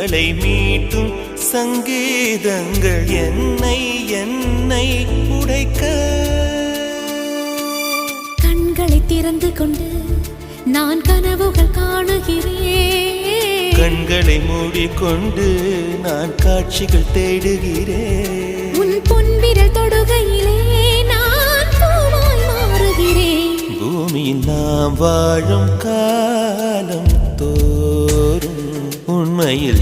இவளை மீட்டும் சங்கீதங்கள் என்னை என்னை உடைக்க. கண்களை திறந்து கொண்டு நான் கனவுகள் காணுகிறேன். கண்களை மூடிக்கொண்டு நான் காட்சிகள் தேடுகிறேன். உன் பொன்விரல் தொடுகையிலே நான் பூவாய் மாறுகிறேன். பூமியில் நாம் வாழும் காலம் தோறும் உண்மையில்